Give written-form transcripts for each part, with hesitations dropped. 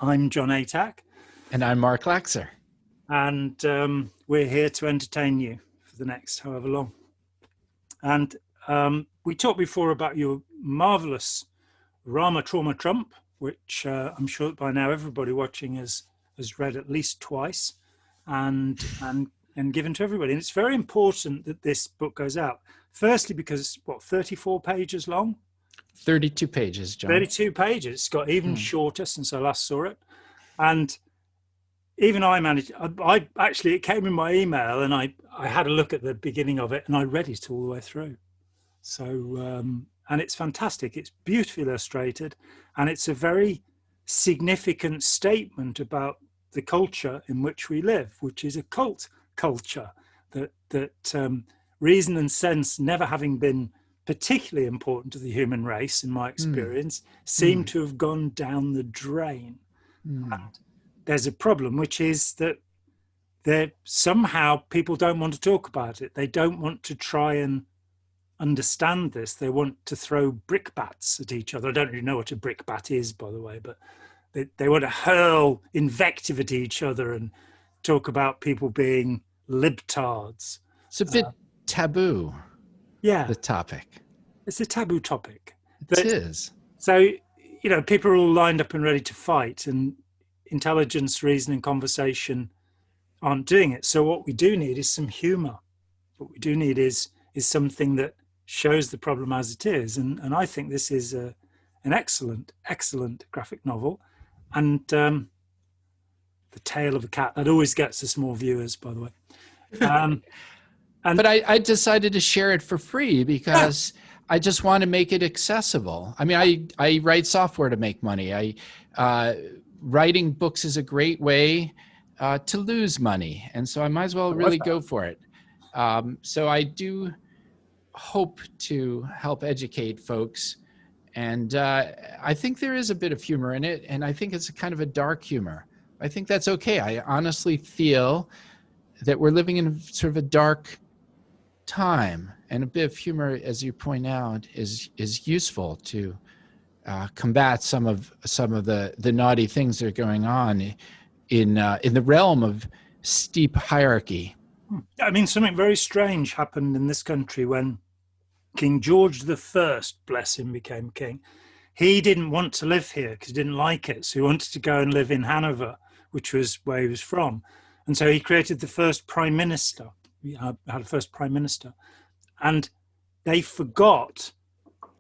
I'm John Atack. And I'm Mark Laxer. And we're here to entertain you for the next however long. And we talked before about your marvelous Rama Trauma Trump, which I'm sure by now everybody watching has read at least twice and given to everybody. And it's very important that this book goes out. Firstly, because it's, 34 pages long? 32 pages, John. 32 pages. It's got even shorter since I last saw it. And even I managed, I actually, it came in my email and I had a look at the beginning of it and I read it all the way through. So, and it's fantastic. It's beautifully illustrated and it's a very significant statement about the culture in which we live, which is a cult culture, that reason and sense never having been particularly important to the human race, in my experience, seem to have gone down the drain. And there's a problem, which is that somehow people don't want to talk about it. They don't want to try and understand this. They want to throw brickbats at each other. I don't really know what a brickbat is, by the way, but they want to hurl invective at each other and talk about people being libtards. It's a bit taboo. Yeah. The topic. It's a taboo topic. It is. So, you know, people are all lined up and ready to fight, and intelligence, reason, and conversation aren't doing it. So what we do need is some humor. What we do need is something that shows the problem as it is. And I think this is an excellent graphic novel. And The Tale of a Cat, that always gets us more viewers, by the way. But I decided to share it for free because I just want to make it accessible. I mean, I write software to make money. Writing books is a great way to lose money. And so I might as well really go for it. So I do hope to help educate folks. And I think there is a bit of humor in it. And I think it's a kind of a dark humor. I think that's okay. I honestly feel that we're living in sort of a dark time, and a bit of humor, as you point out, is useful to combat some of the naughty things that are going on in the realm of steep hierarchy. I mean, something very strange happened in this country when King George I, bless him, became king. He didn't want to live here because he didn't like it, so he wanted to go and live in Hanover, which was where he was from. And so he created the first prime minister. We had a first prime minister. And they forgot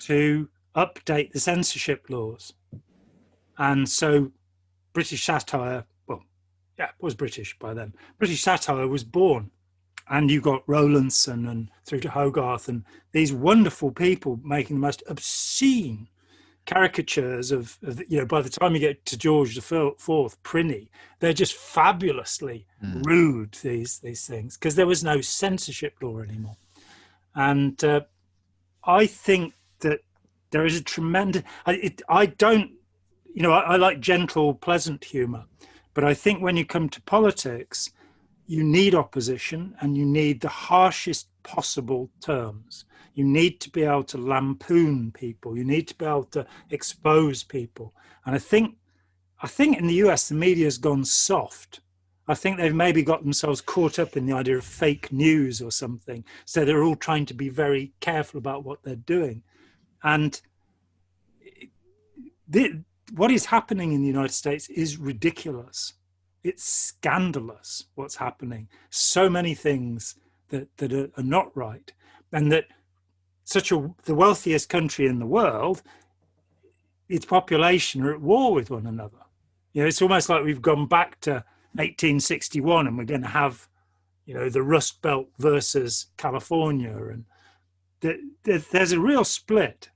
to update the censorship laws. And so British satire, it was British by then. British satire was born. And you got Rowlandson and through to Hogarth and these wonderful people making the most obscene caricatures of by the time you get to George IV, Prinny, they're just fabulously rude, these things, because there was no censorship law anymore. And I think that there is a tremendous, I like gentle, pleasant humor, but I think when you come to politics, you need opposition and you need the harshest possible terms. You need to be able to lampoon people. You need to be able to expose people. And I think in the US, the media has gone soft. I think they've maybe got themselves caught up in the idea of fake news or something. So they're all trying to be very careful about what they're doing. And what is happening in the United States is ridiculous. It's scandalous what's happening. So many things that are not right. And that the wealthiest country in the world, its population are at war with one another. You know, it's almost like we've gone back to 1861 and we're going to have, the Rust Belt versus California. And there's a real split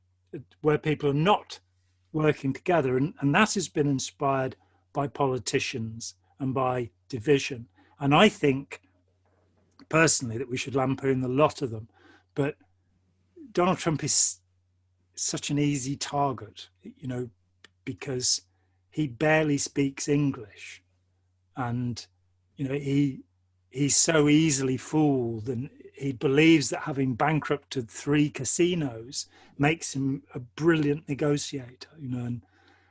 where people are not working together. And that has been inspired by politicians and by division. And I think personally that we should lampoon the lot of them. But Donald Trump is such an easy target, because he barely speaks English. And, he's so easily fooled, and he believes that having bankrupted 3 casinos makes him a brilliant negotiator, and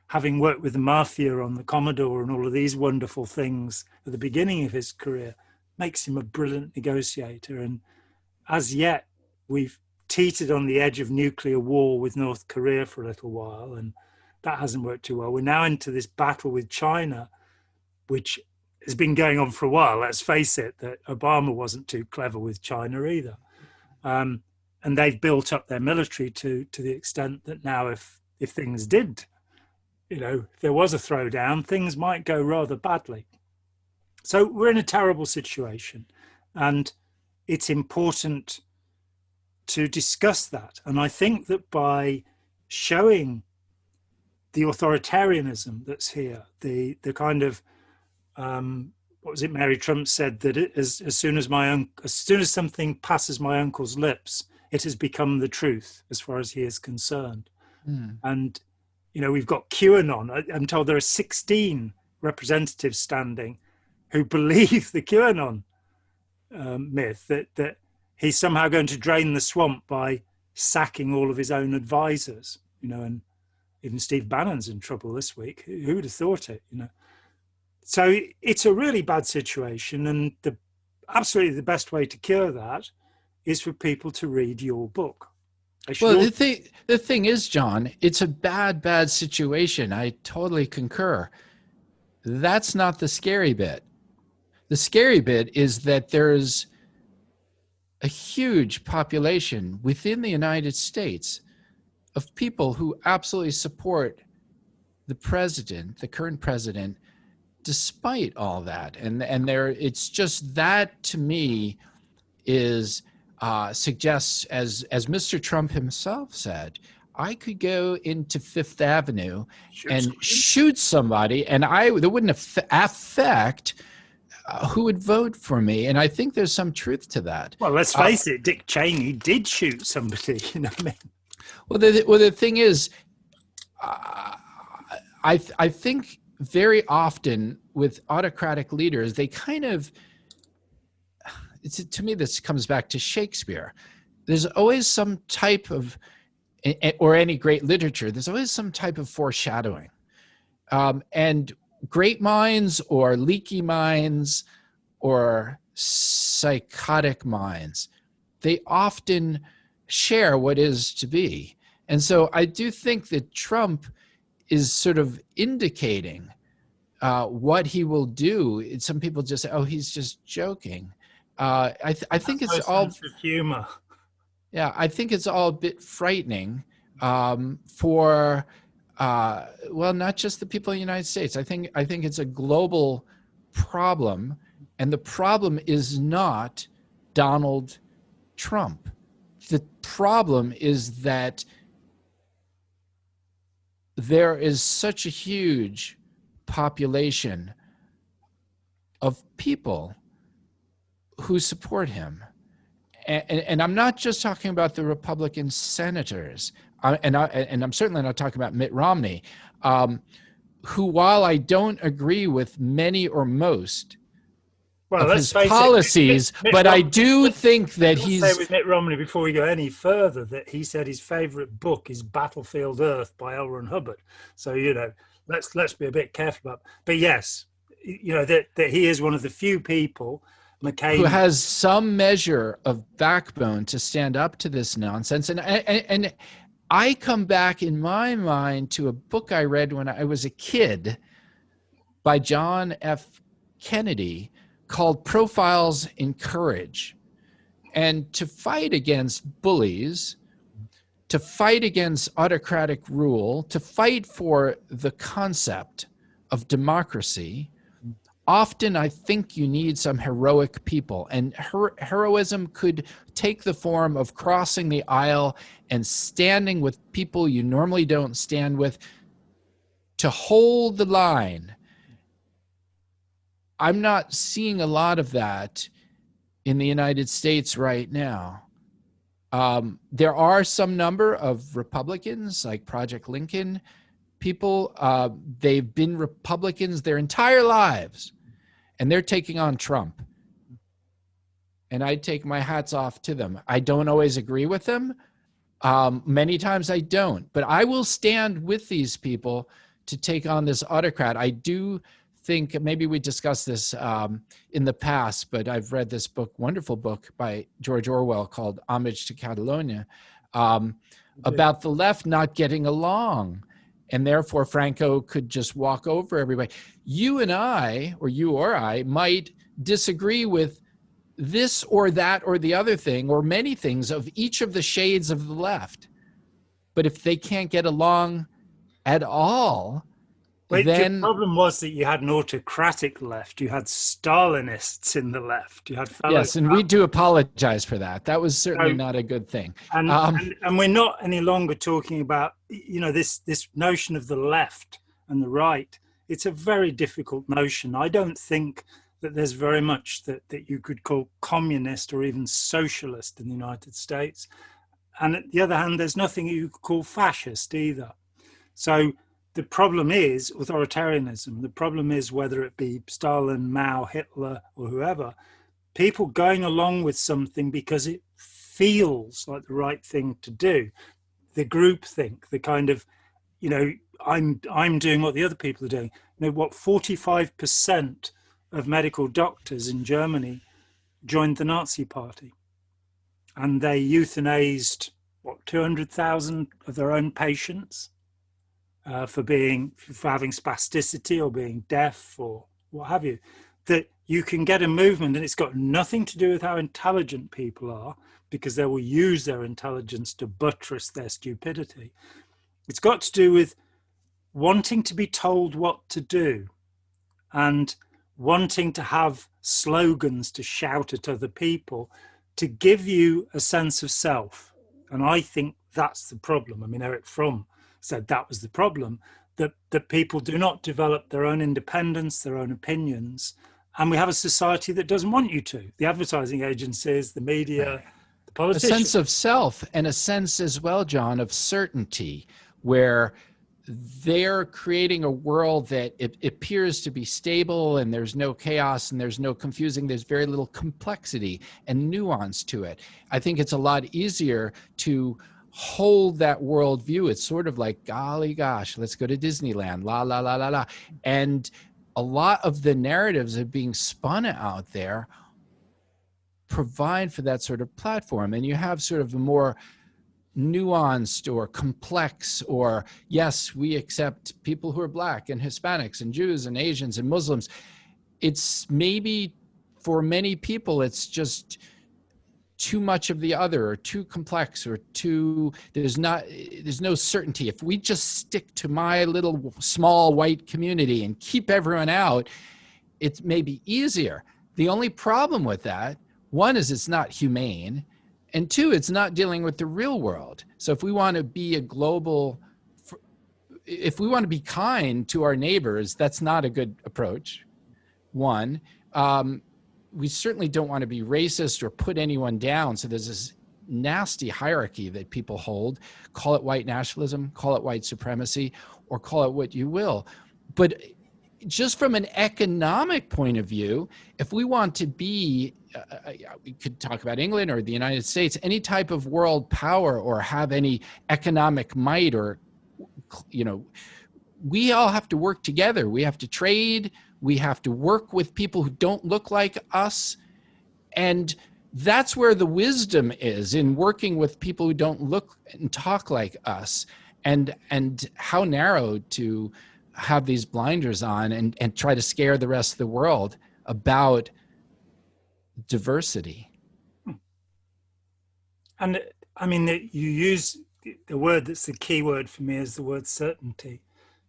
having worked with the mafia on the Commodore and all of these wonderful things at the beginning of his career, makes him a brilliant negotiator. And as yet, we've teetered on the edge of nuclear war with North Korea for a little while, and that hasn't worked too well. We're now into this battle with China, which has been going on for a while. Let's face it, that Obama wasn't too clever with China either. And they've built up their military to the extent that now if things did, if there was a throwdown, things might go rather badly. So we're in a terrible situation, and it's important to discuss that. And I think that by showing the authoritarianism that's here, the kind of what was it Mary Trump said, that as soon as something passes my uncle's lips, it has become the truth as far as he is concerned. And we've got QAnon. I'm told there are 16 representatives standing who believe the QAnon myth, that he's somehow going to drain the swamp by sacking all of his own advisors, and even Steve Bannon's in trouble this week. Who would have thought it, So it's a really bad situation, and absolutely the best way to cure that is for people to read your book. Well, the thing is, John, it's a bad situation. I totally concur. That's not the scary bit. The scary bit is that there's a huge population within the United States of people who absolutely support the president, the current president, despite all that. And it's just that, to me, is suggests, as Mr. Trump himself said, I could go into Fifth Avenue and shoot somebody, and that wouldn't affect who would vote for me. And I think there's some truth to that. Well, let's face it, Dick Cheney did shoot somebody. You know what I mean? Well, the thing is, I think very often with autocratic leaders, they kind of, to me, this comes back to Shakespeare. There's always some type of, or any great literature, there's always some type of foreshadowing. And great minds or leaky minds or psychotic minds, they often share what is to be. And so I do think that Trump is sort of indicating what he will do. Some people just say, oh, he's just joking. I think it's all humor. Yeah, I think it's all a bit frightening for not just the people in the United States. I think it's a global problem, and the problem is not Donald Trump. The problem is that there is such a huge population of people who support him. And I'm not just talking about the Republican senators, and I'm certainly not talking about Mitt Romney, who, while I don't agree with many or most of his policies, but I do think that he's... say with Mitt Romney, before we go any further, that he said his favorite book is Battlefield Earth by L. Ron Hubbard. So, let's be a bit careful about. But yes, that he is one of the few people, McCain, who has some measure of backbone to stand up to this nonsense. And I come back in my mind to a book I read when I was a kid by John F. Kennedy called Profiles in Courage. And to fight against bullies, to fight against autocratic rule, to fight for the concept of democracy, often I think you need some heroic people. And heroism could take the form of crossing the aisle and standing with people you normally don't stand with to hold the line. I'm not seeing a lot of that in the United States right now. There are some number of Republicans, like Project Lincoln people. They've been Republicans their entire lives, and they're taking on Trump. And I take my hats off to them. I don't always agree with them. Many times I don't. But I will stand with these people to take on this autocrat. I do think, maybe we discussed this in the past, but I've read this book, wonderful book by George Orwell called Homage to Catalonia, about the left not getting along. And therefore Franco could just walk over everybody. You and I, or you or I, might disagree with this or that or the other thing, or many things of each of the shades of the left. But if they can't get along at all, then... The problem was that you had an autocratic left. You had Stalinists in the left. You had Yes, and we do apologize for that. That was certainly not a good thing. And we're not any longer talking about, this notion of the left and the right. It's a very difficult notion. I don't think that there's very much that you could call communist or even socialist in the United States. And at the other hand, there's nothing you could call fascist either. So the problem is authoritarianism. The problem is, whether it be Stalin, Mao, Hitler, or whoever, people going along with something because it feels like the right thing to do. The groupthink, the kind of, I'm doing what the other people are doing. 45% of medical doctors in Germany joined the Nazi Party, and they euthanized 200,000 of their own patients for having spasticity or being deaf or what have you. That you can get a movement, and it's got nothing to do with how intelligent people are, because they will use their intelligence to buttress their stupidity. It's got to do with wanting to be told what to do and wanting to have slogans to shout at other people to give you a sense of self. And I think that's the problem. I mean, Eric Fromm said that was the problem, that people do not develop their own independence, their own opinions. And we have a society that doesn't want you to. The advertising agencies, the media, the politicians. A sense of self, and a sense as well, John, of certainty, where they're creating a world that it appears to be stable, and there's no chaos and there's no confusing. There's very little complexity and nuance to it. I think it's a lot easier to hold that worldview. It's sort of like, golly gosh, let's go to Disneyland, la, la, la, la, la. And a lot of the narratives that are being spun out there provide for that sort of platform. And you have sort of a more nuanced or complex, or yes, we accept people who are Black and Hispanics and Jews and Asians and Muslims. It's maybe for many people, it's just too much of the other, or too complex, or there's no certainty. If we just stick to my little small white community and keep everyone out, it may be easier. The only problem with that, one, is it's not humane, and two, it's not dealing with the real world. So if we want to be if we want to be kind to our neighbors, that's not a good approach. One, we certainly don't want to be racist or put anyone down. So there's this nasty hierarchy that people hold. Call it white nationalism, call it white supremacy, or call it what you will. But just from an economic point of view, if we want to be, we could talk about England or the United States, any type of world power, or have any economic might, or, we all have to work together. We have to trade. We have to work with people who don't look like us. And that's where the wisdom is, in working with people who don't look and talk like us, and how narrow to have these blinders on and try to scare the rest of the world about diversity. And I mean, you use the word that's the key word for me is the word certainty,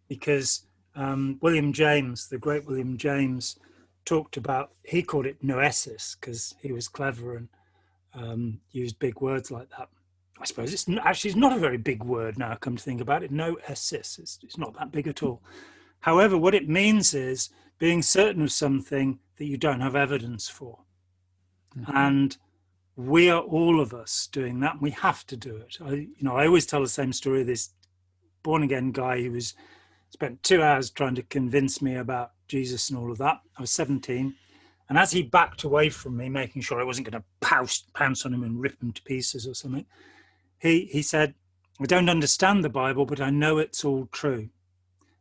because William James, the great William James, talked about, he called it noesis because he was clever and used big words like that. I suppose it's not a very big word now, come to think about it. Noesis, it's not that big at all. However, what it means is being certain of something that you don't have evidence for. Mm-hmm. And we are, all of us, doing that. We have to do it. I always tell the same story. This born-again guy who spent 2 hours trying to convince me about Jesus and all of that. I was 17. And as he backed away from me, making sure I wasn't going to pounce on him and rip him to pieces or something, he said, I don't understand the Bible, but I know it's all true.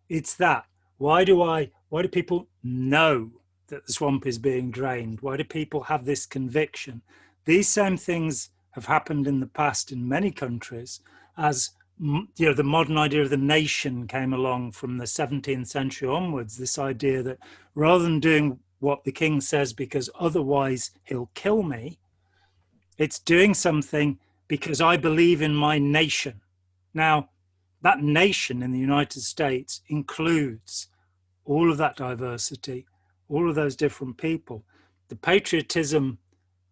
It's that. Why do people know that the swamp is being drained? Why do people have this conviction? These same things have happened in the past in many countries as the modern idea of the nation came along from the 17th century onwards, this idea that rather than doing what the king says because otherwise he'll kill me, it's doing something because I believe in my nation. Now, that nation in the United States includes all of that diversity, all of those different people. The patriotism,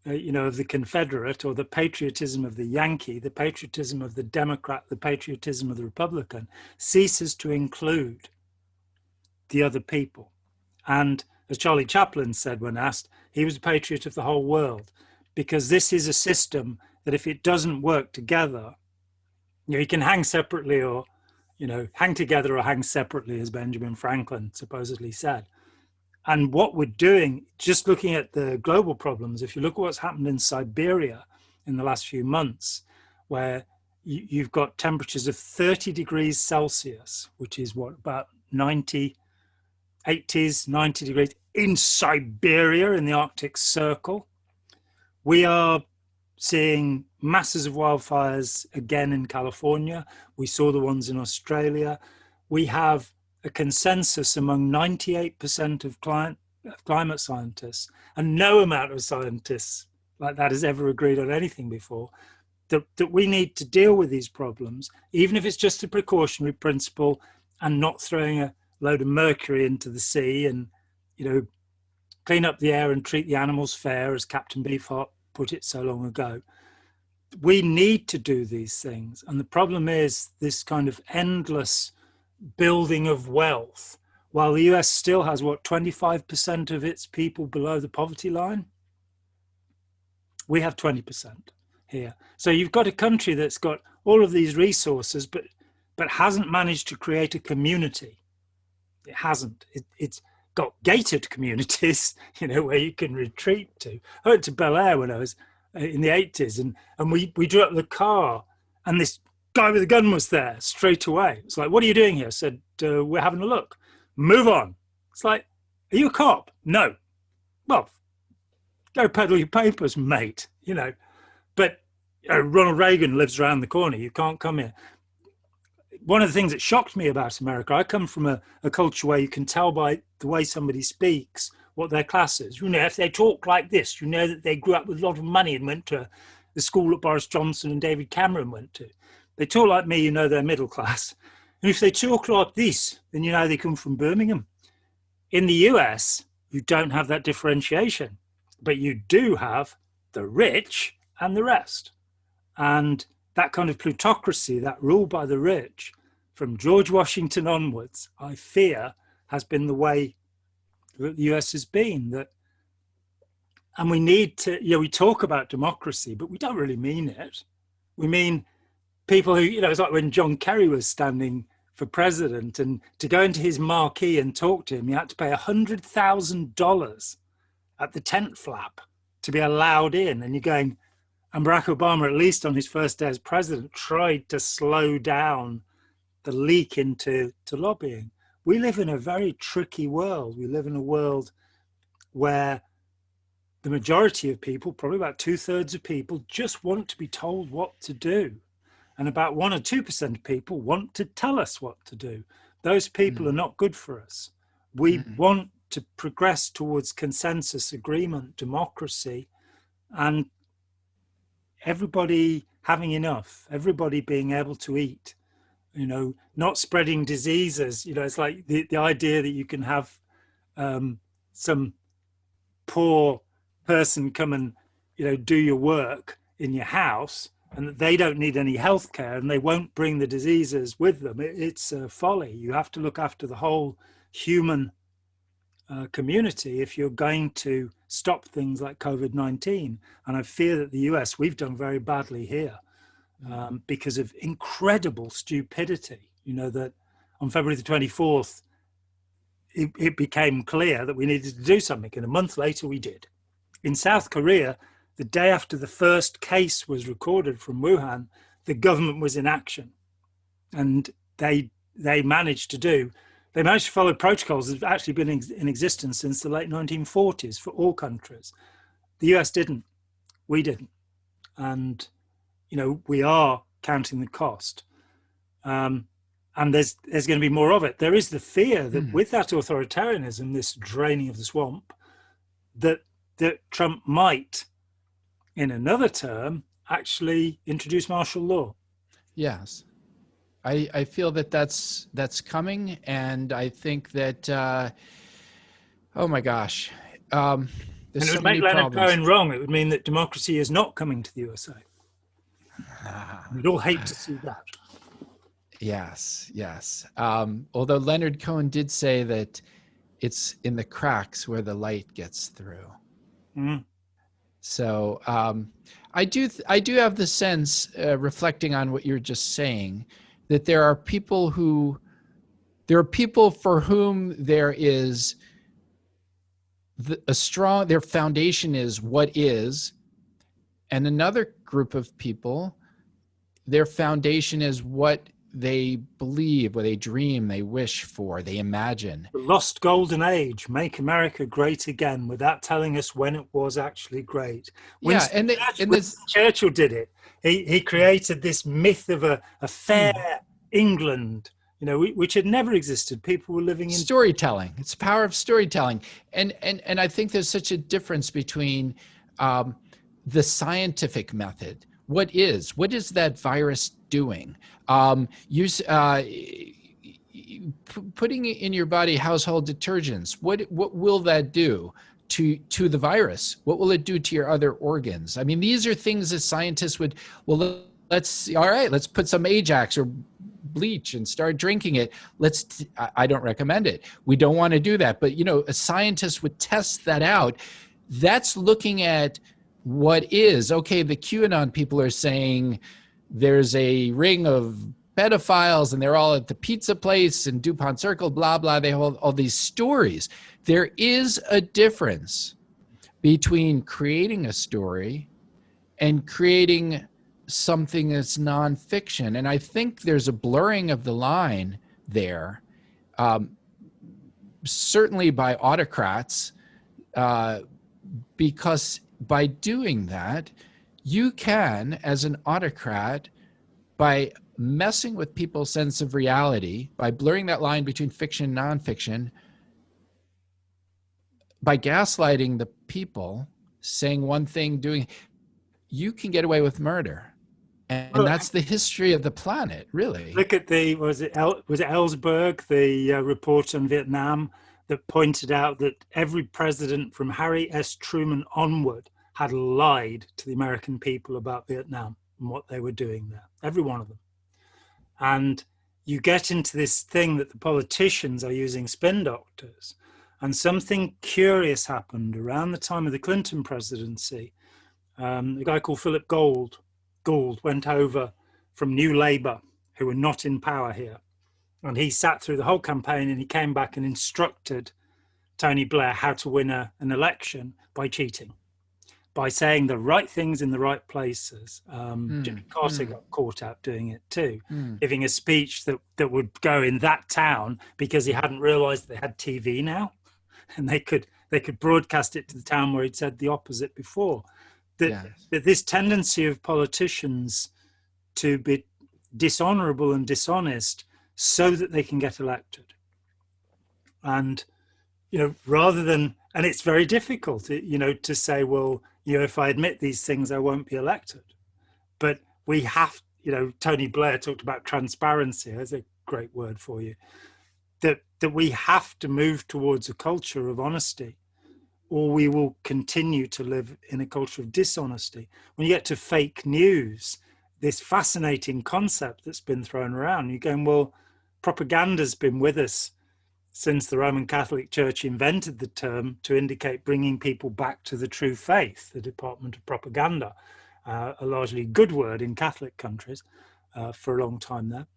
of the Confederate, or the patriotism of the Yankee, the patriotism of the Democrat, the patriotism of the Republican, ceases to include the other people. And as Charlie Chaplin said when asked, he was a patriot of the whole world, because this is a system that if it doesn't work together, you can hang separately or, hang together or hang separately, as Benjamin Franklin supposedly said. And what we're doing, just looking at the global problems, if you look at what's happened in Siberia in the last few months, where you've got temperatures of 30 degrees Celsius, which is about 90, 80s, 90 degrees in Siberia, in the Arctic Circle. We are seeing masses of wildfires again in California. We saw the ones in Australia. We have a consensus among 98% of climate scientists, and no amount of scientists like that has ever agreed on anything before, that we need to deal with these problems, even if it's just a precautionary principle and not throwing a load of mercury into the sea and, clean up the air and treat the animals fair, as Captain Beefheart put it so long ago. We need to do these things. And the problem is this kind of endless building of wealth, while the US still has 25% of its people below the poverty line. We have 20% here. So you've got a country that's got all of these resources, but hasn't managed to create a community. It hasn't. It's got gated communities, where you can retreat to. I went to Bel Air when I was in the 80s, and we drew up the car, and this guy with a gun was there straight away. It's like, what are you doing here? I said, we're having a look. Move on. It's like, are you a cop? No. Well, go peddle your papers, mate, But Ronald Reagan lives around the corner. You can't come here. One of the things that shocked me about America, I come from a culture where you can tell by the way somebody speaks what their class is. If they talk like this, that they grew up with a lot of money and went to the school that Boris Johnson and David Cameron went to. They talk like me, they're middle class. And if they talk like this, then they come from Birmingham. In the US, you don't have that differentiation, but you do have the rich and the rest. And that kind of plutocracy, that rule by the rich, from George Washington onwards, I fear, has been the way that the US has been. And we need to, we talk about democracy, but we don't really mean it. We mean people who, it's like when John Kerry was standing for president, and to go into his marquee and talk to him, you had to pay $100,000 at the tent flap to be allowed in. And you're going, and Barack Obama, at least on his first day as president, tried to slow down the leak into lobbying. We live in a very tricky world. We live in a world where the majority of people, probably about 2/3 of people, just want to be told what to do. And about 1 or 2% of people want to tell us what to do. Those people are not good for us. We want to progress towards consensus, agreement, democracy, and everybody having enough, everybody being able to eat, not spreading diseases. It's like the idea that you can have some poor person come and, do your work in your house, and that they don't need any health care and they won't bring the diseases with them. It's a folly. You have to look after the whole human community if you're going to stop things like COVID-19. And I fear that the US, we've done very badly here because of incredible stupidity. That on February the 24th, it became clear that we needed to do something. And a month later, we did. In South Korea, the day after the first case was recorded from Wuhan, the government was in action. And they managed to do They managed to follow protocols that have actually been in existence since the late 1940s for all countries. The US didn't. We didn't. And, we are counting the cost. And there's going to be more of it. There is the fear that with that authoritarianism, this draining of the swamp, that Trump might, in another term, actually introduce martial law. Yes. I feel that that's coming, and I think that oh my gosh, there's And it so would many make Leonard problems. Cohen wrong. It would mean that democracy is not coming to the USA. We'd all hate to see that. Yes, yes. Although Leonard Cohen did say that it's in the cracks where the light gets through. Mm. So I do have the sense, reflecting on what you're just saying, that there are people for whom there is their foundation is what is, and another group of people, their foundation is what they believe, what they dream, they wish for, they imagine. The lost golden age, make America great again, without telling us when it was actually great. Winston Churchill did it. He created this myth of a fair England, which had never existed. People were living in storytelling. It's the power of storytelling, and I think there's such a difference between the scientific method. What is that virus doing? Putting in your body household detergents. What will that do to the virus? What will it do to your other organs? I mean, these are things that scientists would. Well, let's put some Ajax or bleach and start drinking it. I don't recommend it. We don't want to do that. But a scientist would test that out. That's looking at what is. Okay, the QAnon people are saying there's a ring of pedophiles and they're all at the pizza place and DuPont Circle, blah, blah. They hold all these stories. There is a difference between creating a story and creating something that's nonfiction. And I think there's a blurring of the line there, certainly by autocrats, because by doing that, you can, as an autocrat, by messing with people's sense of reality, by blurring that line between fiction and nonfiction, by gaslighting the people, saying one thing, you can get away with murder. And that's the history of the planet, really. Look at was it Ellsberg, the report on Vietnam, that pointed out that every president from Harry S. Truman onward had lied to the American people about Vietnam and what they were doing there, every one of them. And you get into this thing that the politicians are using spin doctors. And something curious happened around the time of the Clinton presidency. A guy called Philip Gould went over from New Labour, who were not in power here. And he sat through the whole campaign and he came back and instructed Tony Blair how to win an election by cheating, by saying the right things in the right places. Jimmy Carter got caught out doing it too, giving a speech that would go in that town because he hadn't realized they had TV now and they could broadcast it to the town where he'd said the opposite before. That this tendency of politicians to be dishonorable and dishonest so that they can get elected. And, rather than, and it's very difficult, to say, well, if I admit these things, I won't be elected. But we have, Tony Blair talked about transparency. That's a great word for you. That we have to move towards a culture of honesty, or we will continue to live in a culture of dishonesty. When you get to fake news, this fascinating concept that's been thrown around, you're going, well, propaganda's been with us since the Roman Catholic Church invented the term to indicate bringing people back to the true faith, the Department of Propaganda, a largely good word in Catholic countries for a long time there.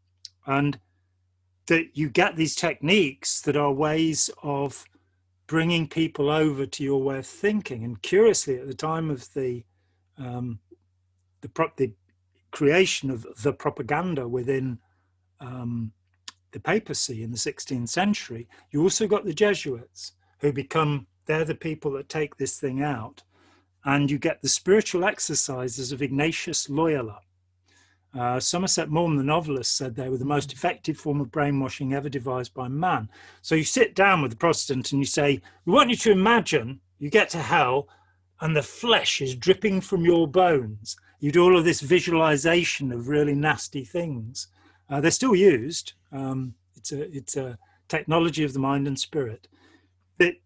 And that you get these techniques that are ways of bringing people over to your way of thinking. And curiously, at the time of the creation of the propaganda within the papacy in the 16th century, you also got the Jesuits who they're the people that take this thing out. And you get the spiritual exercises of Ignatius Loyola. Somerset Maugham, the novelist, said they were the most effective form of brainwashing ever devised by man. So you sit down with the Protestant and you say, we want you to imagine you get to hell and the flesh is dripping from your bones. You do all of this visualization of really nasty things. They're still used. It's a technology of the mind and spirit. That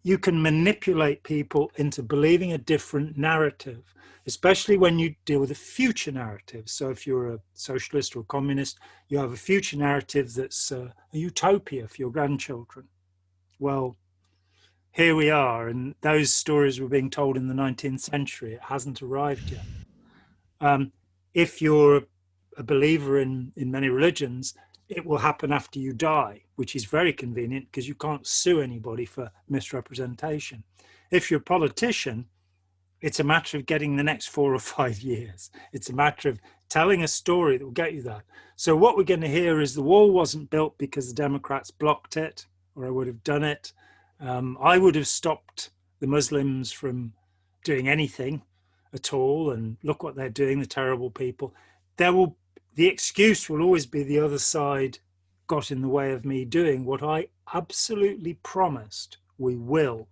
you can manipulate people into believing a different narrative, especially when you deal with a future narrative. So if you're a socialist or a communist, you have a future narrative that's a utopia for your grandchildren. Well, here we are, and those stories were being told in the 19th century. It hasn't arrived yet. If you're a believer in many religions, it will happen after you die, which is very convenient because you can't sue anybody for misrepresentation. If you're a politician, it's a matter of getting the next 4 or 5 years. It's a matter of telling a story that will get you that. So what we're going to hear is the wall wasn't built because the Democrats blocked it, or I would have done it. I would have stopped the Muslims from doing anything at all, and look what they're doing, the terrible people. The excuse will always be the other side got in the way of me doing what I absolutely promised. We will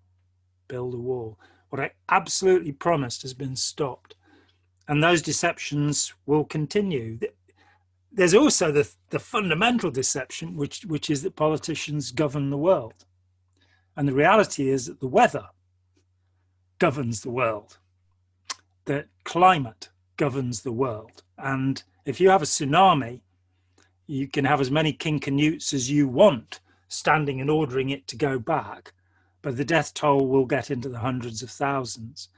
build a wall. What I absolutely promised has been stopped. And those deceptions will continue. There's also the fundamental deception, which is that politicians govern the world. And the reality is that the weather governs the world, that climate governs the world. And if you have a tsunami, you can have as many King Canutes as you want standing and ordering it to go back, but the death toll will get into the hundreds of thousands.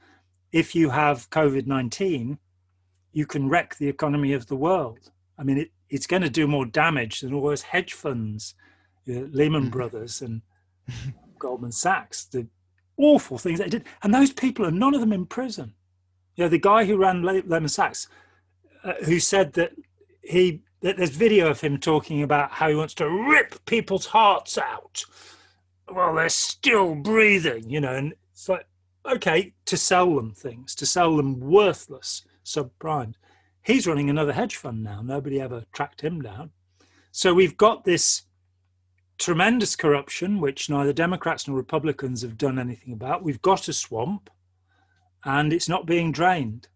If you have COVID-19, you can wreck the economy of the world. I mean, it's going to do more damage than all those hedge funds, Lehman Brothers and Goldman Sachs, the awful things they did. And those people are none of them in prison. The guy who ran Lehman Sachs, who said that there's video of him talking about how he wants to rip people's hearts out while they're still breathing, and it's like, okay, to sell them things, to sell them worthless subprimes. He's running another hedge fund now. Nobody ever tracked him down. So we've got this tremendous corruption, which neither Democrats nor Republicans have done anything about. We've got a swamp and it's not being drained.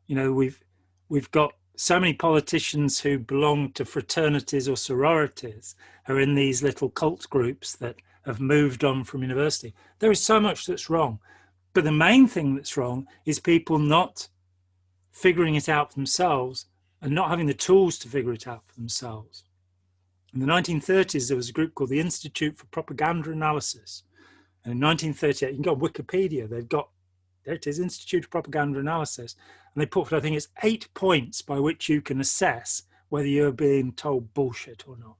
We've got so many politicians who belong to fraternities or sororities who are in these little cult groups that have moved on from university. There is so much that's wrong. But the main thing that's wrong is people not figuring it out for themselves and not having the tools to figure it out for themselves. In the 1930s, there was a group called the Institute for Propaganda Analysis. And in 1938, you can go on Wikipedia, there it is, Institute of Propaganda Analysis. And they put, I think it's 8 points by which you can assess whether you're being told bullshit or not.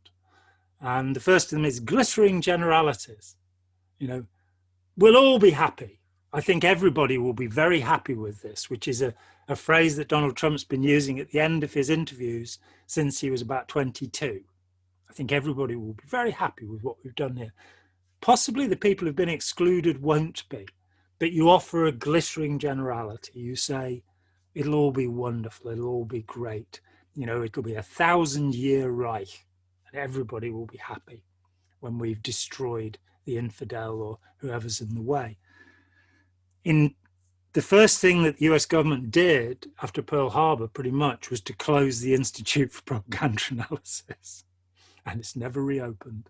And the first of them is glittering generalities. We'll all be happy. I think everybody will be very happy with this, which is a phrase that Donald Trump's been using at the end of his interviews since he was about 22. I think everybody will be very happy with what we've done here. Possibly the people who've been excluded won't be, but you offer a glittering generality. You say, it'll all be wonderful, it'll all be great. It'll be a 1,000-year Reich, and everybody will be happy when we've destroyed the infidel or whoever's in the way. The first thing that the US government did after Pearl Harbor pretty much was to close the Institute for Propaganda Analysis, and it's never reopened.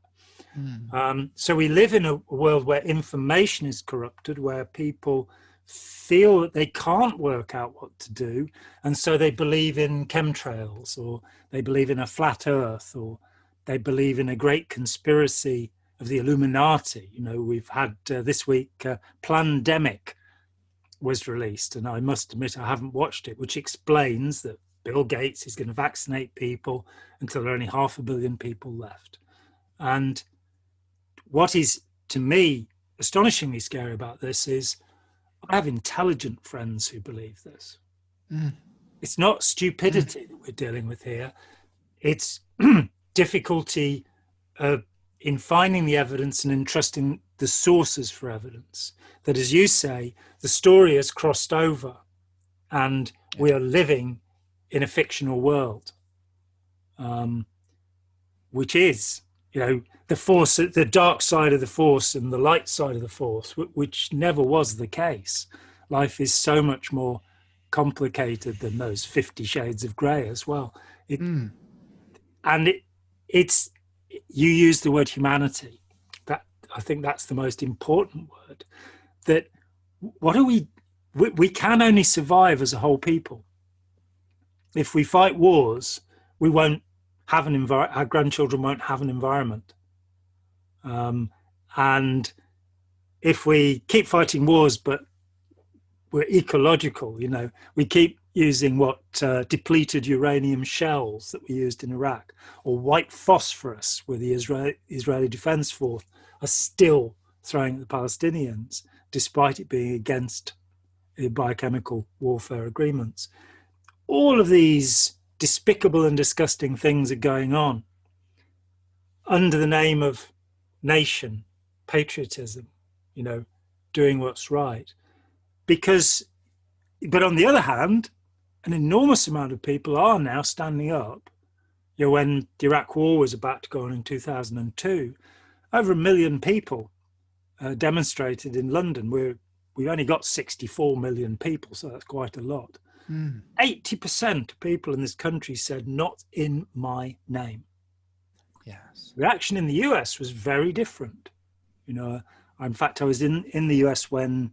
So we live in a world where information is corrupted, where people feel that they can't work out what to do, and so they believe in chemtrails, or they believe in a flat earth, or they believe in a great conspiracy of the Illuminati. We've had this week Plandemic was released, and I must admit I haven't watched it, which explains that Bill Gates is going to vaccinate people until there are only 500 million people left. And what is, to me, astonishingly scary about this is I have intelligent friends who believe this. It's not stupidity that we're dealing with here. It's difficulty in finding the evidence and entrusting the sources for evidence. That, as you say, the story has crossed over and we are living in a fictional world, which is, the force, the dark side of the force and the light side of the force, which never was the case. Life is so much more complicated than those 50 shades of grey as well. And it's, you use the word humanity. That, I think that's the most important word. That what are we can only survive as a whole people. If we fight wars, we won't have our grandchildren won't have an environment. And if we keep fighting wars, but we're ecological, we keep using depleted uranium shells that we used in Iraq, or white phosphorus, where the Israeli Defense Force are still throwing at the Palestinians, despite it being against the biochemical warfare agreements. All of these despicable and disgusting things are going on under the name of nation, patriotism, doing what's right. But on the other hand, an enormous amount of people are now standing up. When the Iraq War was about to go on in 2002, over 1 million people demonstrated in London. We've only got 64 million people, so that's quite a lot. 80% of people in this country said, "Not in my name." Yes. Reaction in the US was very different. In fact, I was in the US when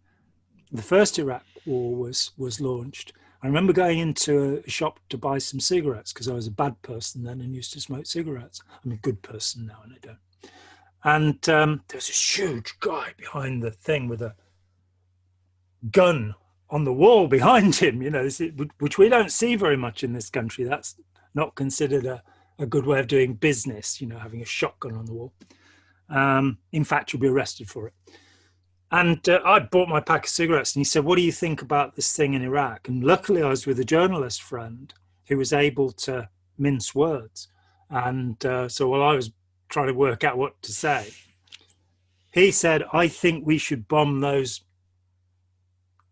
the first Iraq War was launched. I remember going into a shop to buy some cigarettes because I was a bad person then and used to smoke cigarettes. I'm a good person now and I don't. And there was this huge guy behind the thing with a gun on the wall behind him, which we don't see very much in this country. That's not considered a good way of doing business, having a shotgun on the wall. In fact, you'll be arrested for it. And I'd bought my pack of cigarettes and he said, "What do you think about this thing in Iraq?" And luckily I was with a journalist friend who was able to mince words. And so while I was trying to work out what to say, he said, "I think we should bomb those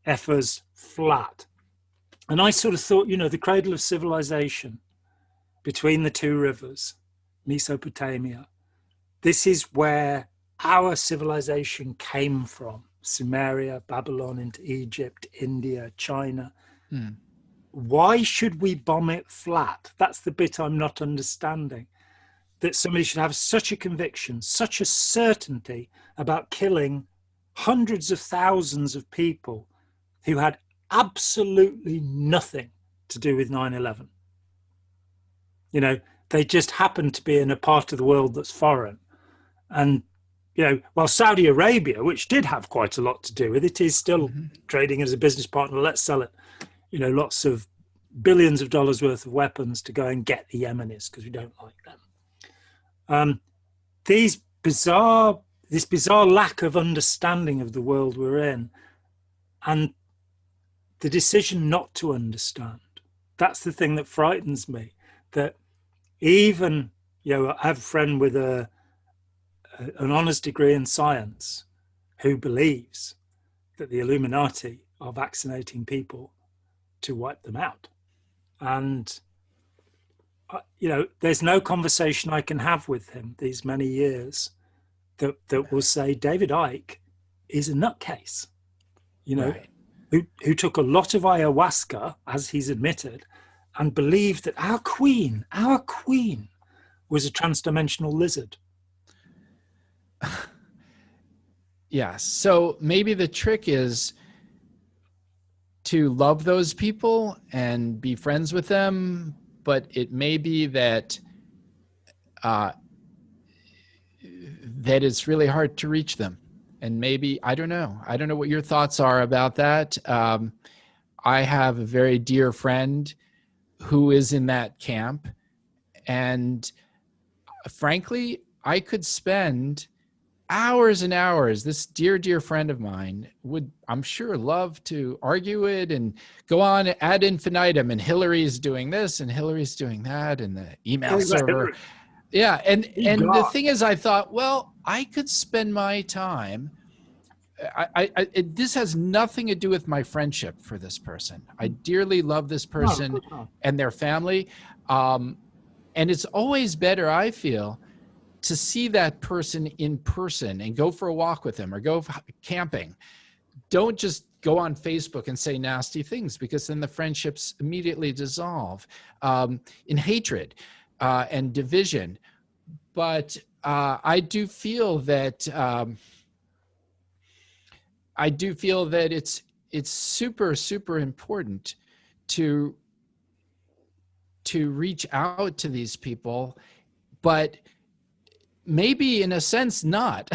effers flat." And I sort of thought, the cradle of civilization between the two rivers, Mesopotamia, this is where our civilization came from. Sumeria, Babylon, into Egypt, India, China. Why should we bomb it flat? That's the bit I'm not understanding. That somebody should have such a conviction, such a certainty about killing hundreds of thousands of people who had absolutely nothing to do with 9/11. They just happened to be in a part of the world that's foreign. And, while Saudi Arabia, which did have quite a lot to do with it, is still trading as a business partner, let's sell it, lots of billions of dollars worth of weapons to go and get the Yemenis because we don't like them. This bizarre lack of understanding of the world we're in, and the decision not to understand. That's the thing that frightens me. That even, I have a friend with an honours degree in science who believes that the Illuminati are vaccinating people to wipe them out. And, there's no conversation I can have with him these many years that will say David Icke is a nutcase, Right. who took a lot of ayahuasca, as he's admitted, and believed that our queen was a transdimensional lizard. Yes. So maybe the trick is to love those people and be friends with them, but it may be that that it's really hard to reach them. And maybe, I don't know what your thoughts are about that. I have a very dear friend who is in that camp. And frankly, I could spend hours and hours. This dear friend of mine would, I'm sure, love to argue it and go on ad infinitum. And Hillary's doing this and Hillary's doing that and the email server. Yeah, and the God. thing is, I thought, well, I could spend my time. This has nothing to do with my friendship for this person. I dearly love this No, of person course not. and their family, and it's always better, I feel, to see that person in person and go for a walk with them or go camping. Don't just go on Facebook and say nasty things, because then the friendships immediately dissolve in hatred and division. But I do feel that it's super important to reach out to these people, but maybe in a sense not,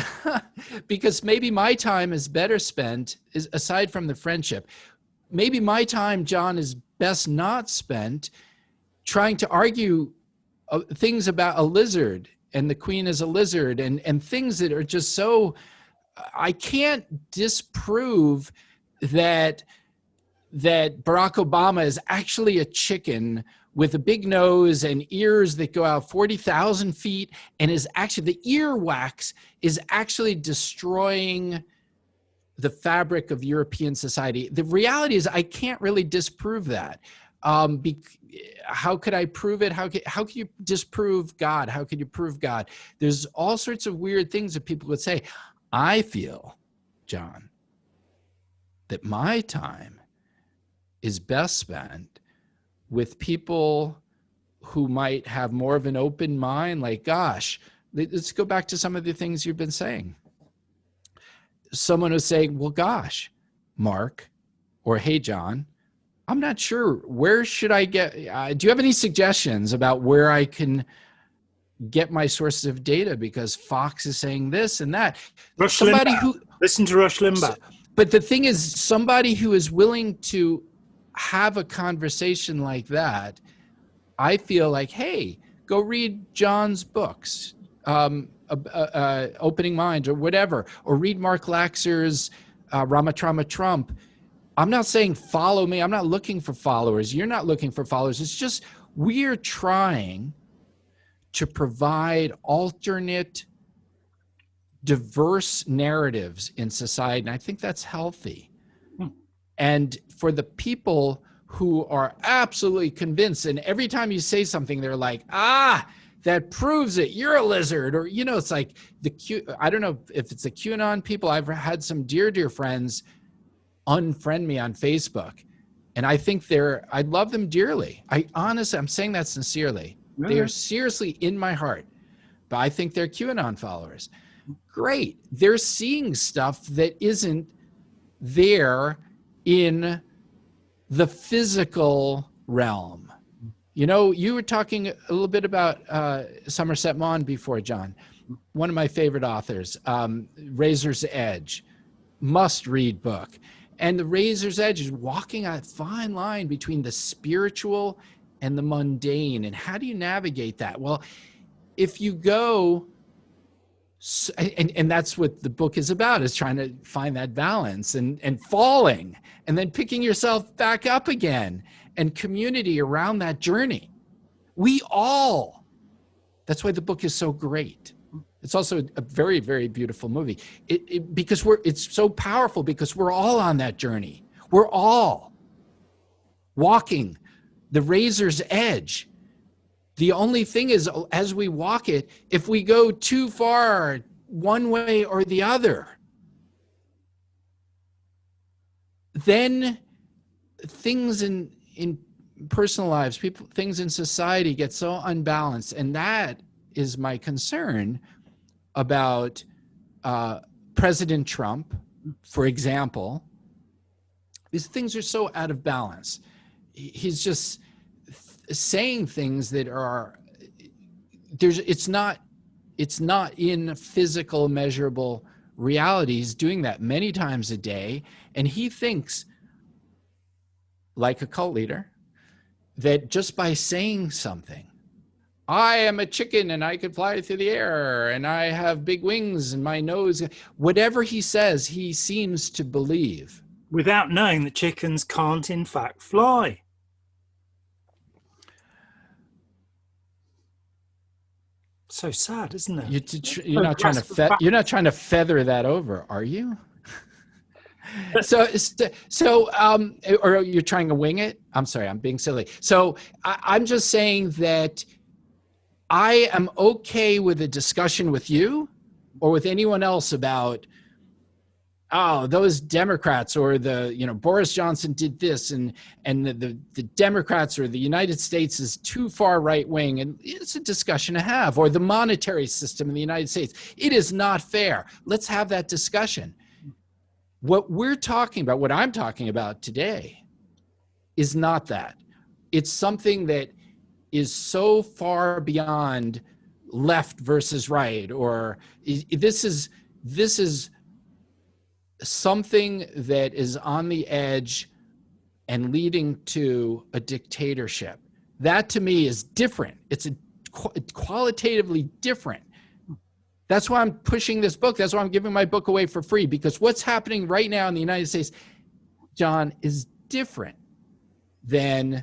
because maybe my time is better spent, is aside from the friendship, maybe my time, John, is best not spent trying to argue things about a lizard and the queen is a lizard, and things that are just so, I can't disprove that Barack Obama is actually a chicken with a big nose and ears that go out 40,000 feet, and is actually, the earwax is actually destroying the fabric of European society. The reality is I can't really disprove that. How could I prove it? How can you disprove God? How can you prove God? There's all sorts of weird things that people would say. I feel, John, that my time is best spent with people who might have more of an open mind, like, gosh, let's go back to some of the things you've been saying. Someone was saying, well, gosh, Mark, or hey, John, I'm not sure, where should I get, do you have any suggestions about where I can get my sources of data? Because Fox is saying this and that. Rush Somebody Limbaugh. Listen to Rush Limbaugh. But the thing is, somebody who is willing to have a conversation like that, I feel like, hey, go read John's books, Opening Minds or whatever, or read Mark Laxer's Rama Trauma Trump. I'm not saying follow me. I'm not looking for followers. You're not looking for followers. It's just we're trying to provide alternate, diverse narratives in society. And I think that's healthy. And for the people who are absolutely convinced, and every time you say something, they're like, that proves it, you're a lizard. Or, it's like I don't know if it's the QAnon people. I've had some dear friends unfriend me on Facebook. And I think I love them dearly. I'm saying that sincerely. Mm-hmm. They are seriously in my heart, but I think they're QAnon followers. Great. They're seeing stuff that isn't there in the physical realm. You were talking a little bit about Somerset Maugham before, John, one of my favorite authors, Razor's Edge, must-read book. And the Razor's Edge is walking a fine line between the spiritual and the mundane. And how do you navigate that? Well, if you go, and that's what the book is about, is trying to find that balance and falling and then picking yourself back up again, and community around that journey. That's why the book is so great. It's also a very, very beautiful movie. Because it's so powerful, because we're all on that journey. We're all walking the razor's edge. The only thing is, as we walk it, if we go too far one way or the other, then things in personal lives, things in society get so unbalanced. And that is my concern about President Trump, for example. These things are so out of balance. He's just saying things that are, it's not in physical measurable reality. He's doing that many times a day, and he thinks, like a cult leader, that just by saying something, I am a chicken and I can fly through the air and I have big wings and my nose, whatever he says, he seems to believe. Without knowing that chickens can't in fact fly. So sad, isn't it? You're not trying to feather that over, are you? Or you're trying to wing it? I'm sorry, I'm being silly. So I'm just saying that I am okay with a discussion with you or with anyone else about, oh, those Democrats or Boris Johnson did this and the Democrats or the United States is too far right wing, and it's a discussion to have, or the monetary system in the United States. It is not fair. Let's have that discussion. What I'm talking about today is not that. It's something that is so far beyond left versus right, or this is something that is on the edge and leading to a dictatorship. That to me is different. It's qualitatively different. That's why I'm pushing this book. That's why I'm giving my book away for free, because what's happening right now in the United States, John, is different than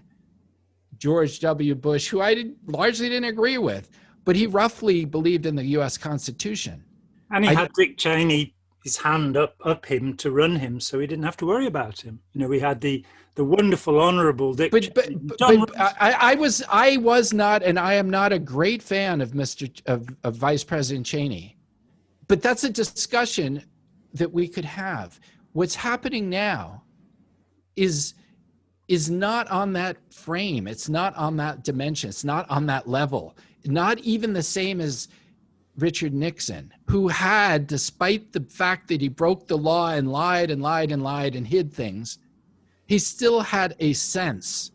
George W. Bush, who I largely didn't agree with, but he roughly believed in the U.S. Constitution. And he had Dick Cheney, his hand up him to run him, so he didn't have to worry about him. We had the wonderful, honourable Dick. But I was not, and I am not a great fan of of Vice President Cheney. But that's a discussion that we could have. What's happening now is not on that frame. It's not on that dimension. It's not on that level. Not even the same as Richard Nixon, who had, despite the fact that he broke the law and lied and lied and lied and hid things, he still had a sense.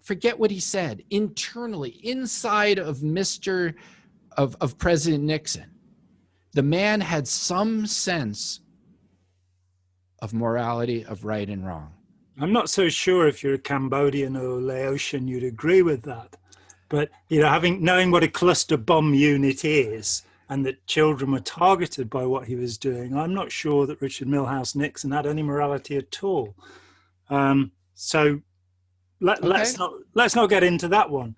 Forget what he said. Internally, inside of of President Nixon, the man had some sense of morality, of right and wrong. I'm not so sure if you're a Cambodian or Laotian, you'd agree with that. But knowing what a cluster bomb unit is, and that children were targeted by what he was doing, I'm not sure that Richard Milhouse Nixon had any morality at all. So let's not get into that one.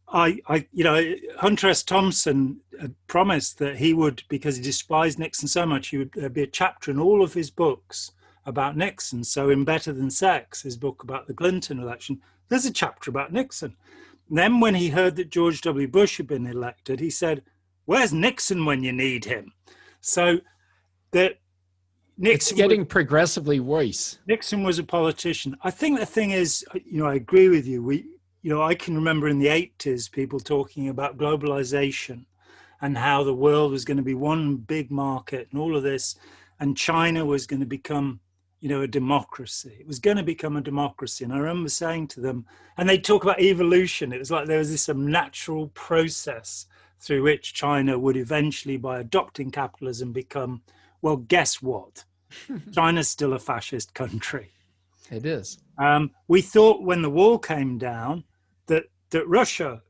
Hunter S. Thompson had promised that he would, because he despised Nixon so much, he would be a chapter in all of his books about Nixon. So in Better Than Sex, his book about the Clinton election, there's a chapter about Nixon. And then when he heard that George W. Bush had been elected, he said, "Where's Nixon when you need him?" So that it's getting progressively worse. Nixon was a politician. I think the thing is, I agree with you. I can remember in the 80s people talking about globalization and how the world was going to be one big market and all of this, and China was going to become a democracy. It was going to become a democracy. And I remember saying to them, and they talk about evolution. It was like there was this natural process through which China would eventually, by adopting capitalism, become, well, guess what? China's still a fascist country. It is. We thought when the wall came down that Russia,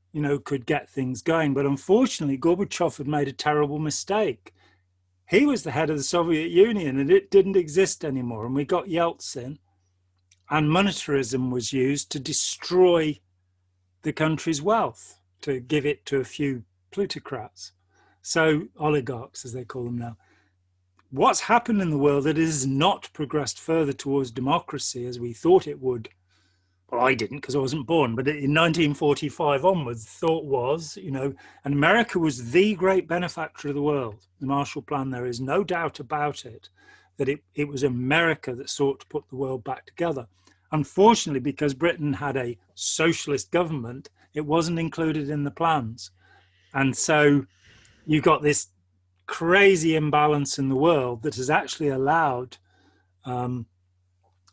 could get things going. But unfortunately, Gorbachev had made a terrible mistake. He was the head of the Soviet Union and it didn't exist anymore. And we got Yeltsin, and monetarism was used to destroy the country's wealth, to give it to a few plutocrats. So oligarchs, as they call them now. What's happened in the world that has not progressed further towards democracy as we thought it would? Well, I didn't, because I wasn't born, but in 1945 onwards, the thought was, and America was the great benefactor of the world. The Marshall Plan, there is no doubt about it, that it was America that sought to put the world back together. Unfortunately, because Britain had a socialist government, it wasn't included in the plans. And so you got this crazy imbalance in the world that has actually allowed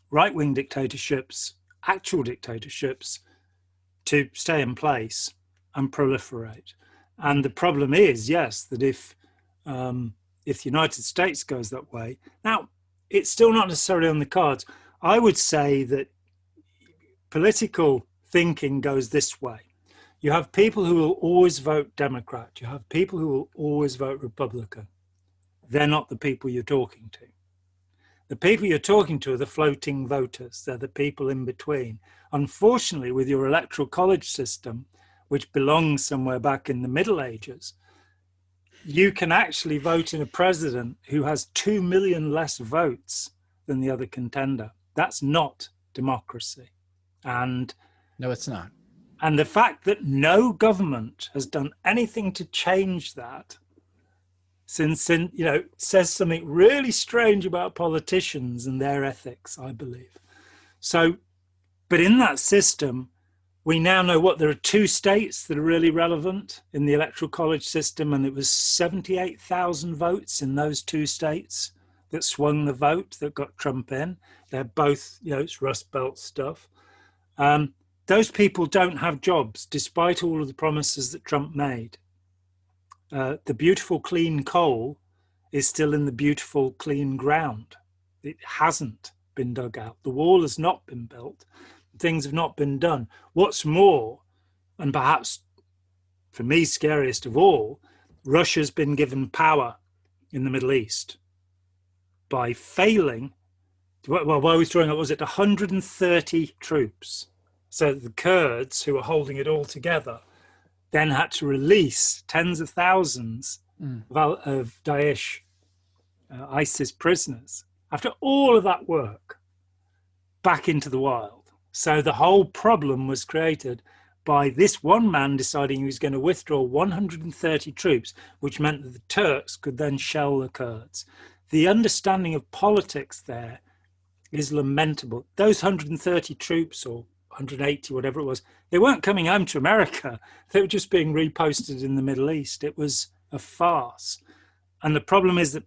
right-wing dictatorships, actual dictatorships, to stay in place and proliferate. And the problem is, yes, that if the United States goes that way, now it's still not necessarily on the cards. I would say that political thinking goes this way. You have people who will always vote Democrat. You have people who will always vote Republican. They're not the people you're talking to. The people you're talking to are the floating voters. They're the people in between. Unfortunately, with your electoral college system, which belongs somewhere back in the Middle Ages, you can actually vote in a president who has 2 million less votes than the other contender. That's not democracy. And no, it's not. And the fact that no government has done anything to change that since, says something really strange about politicians and their ethics, I believe. So, but in that system, we now know what there are 2 states that are really relevant in the electoral college system, and it was 78,000 votes in those 2 states that swung the vote that got Trump in. They're both, it's Rust Belt stuff. Those people don't have jobs, despite all of the promises that Trump made. The beautiful clean coal is still in the beautiful clean ground. It hasn't been dug out. The wall has not been built. Things have not been done. What's more, and perhaps for me scariest of all, Russia's been given power in the Middle East by failing. Well, while we were throwing up, was it 130 troops? So the Kurds, who were holding it all together, then had to release tens of thousands of Daesh, ISIS prisoners, after all of that work, back into the wild. So the whole problem was created by this one man deciding he was going to withdraw 130 troops, which meant that the Turks could then shell the Kurds. The understanding of politics there is lamentable. Those 130 troops, or 180, whatever it was, they weren't coming home to America. They were just being reposted in the Middle East. It was a farce. And the problem is that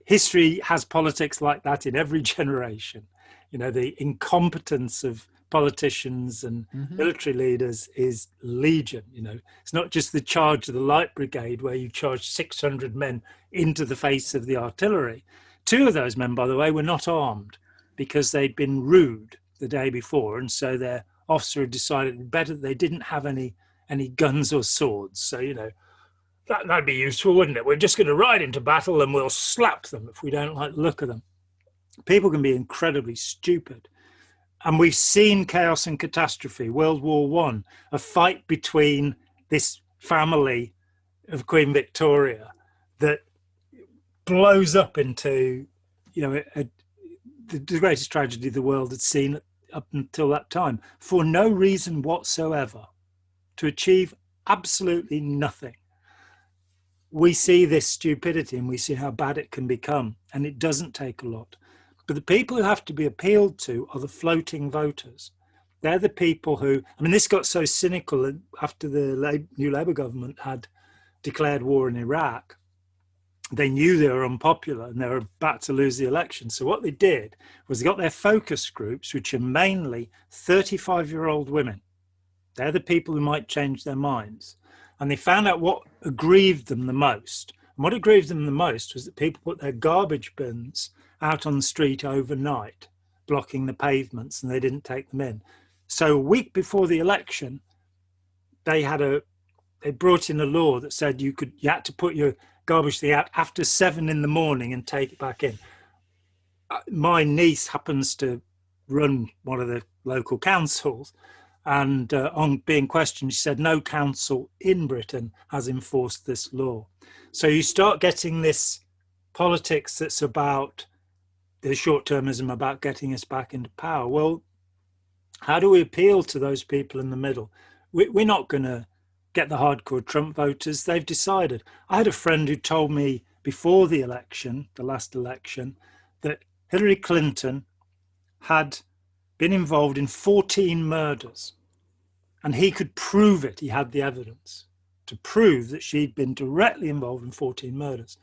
history has politics like that in every generation. The incompetence of politicians and military leaders is legion. It's not just the charge of the Light Brigade where you charge 600 men into the face of the artillery. 2 of those men, by the way, were not armed because they'd been rude the day before, and so their officer had decided better they didn't have any guns or swords. So that'd be useful, wouldn't it? We're just going to ride into battle and we'll slap them if we don't like the look of them. People can be incredibly stupid, and we've seen chaos and catastrophe. World War I, a fight between this family of Queen Victoria that blows up into the greatest tragedy the world had seen up until that time, for no reason whatsoever, to achieve absolutely nothing. We see this stupidity and we see how bad it can become, and it doesn't take a lot. But the people who have to be appealed to are the floating voters. They're the people who, this got so cynical after the new Labour government had declared war in Iraq. They knew they were unpopular and they were about to lose the election. So what they did was they got their focus groups, which are mainly 35-year-old women. They're the people who might change their minds. And they found out what aggrieved them the most. And what aggrieved them the most was that people put their garbage bins out on the street overnight, blocking the pavements, and they didn't take them in. So a week before the election, they brought in a law that said you had to put your garbage thing out after 7 a.m. and take it back in. My niece happens to run one of the local councils, and on being questioned, she said no council in Britain has enforced this law. So you start getting this politics that's about the short-termism, about getting us back into power. Well, how do we appeal to those people in the middle? We're not going to get the hardcore Trump voters. They've decided. I had a friend who told me before the election, the last election, that Hillary Clinton had been involved in 14 murders, and he could prove it. He had the evidence to prove that she'd been directly involved in 14 murders.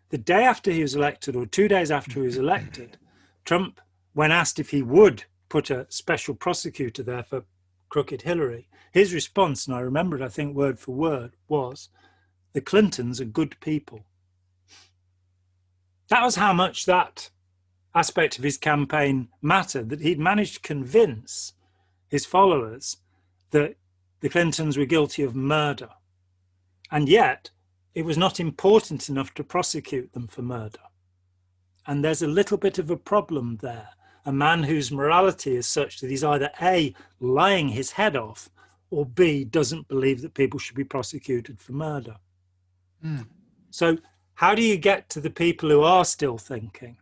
The day after he was elected, or 2 days after he was elected, Trump, when asked if he would put a special prosecutor there for crooked Hillary, his response, and I remember it, I think, word for word, was, the Clintons are good people. That was how much that aspect of his campaign mattered, that he'd managed to convince his followers that the Clintons were guilty of murder. And yet, it was not important enough to prosecute them for murder. And there's a little bit of a problem there. A man whose morality is such that he's either A, lying his head off, or B, doesn't believe that people should be prosecuted for murder. So how do you get to the people who are still thinking?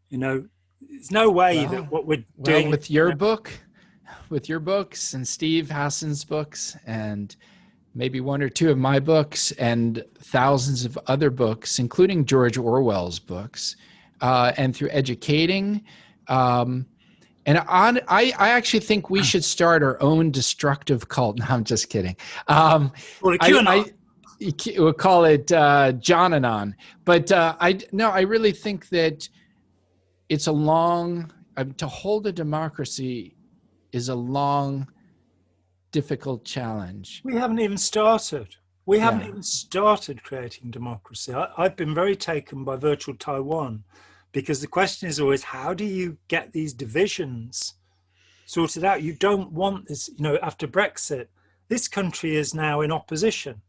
You know, there's no way that what we're doing with your book, with your books and Steve Hassan's books and maybe one or two of my books and thousands of other books, including George Orwell's books, and through educating. I actually think we should start our own destructive cult. No, I'm just kidding. We'll call it John Anon. But I really think that it's a long, to hold a democracy is a long, difficult challenge. We haven't even started. We haven't even started creating democracy. I've been very taken by virtual Taiwan, because the question is always, how do you get these divisions sorted out? You don't want this, you know, after Brexit, this country is now in opposition.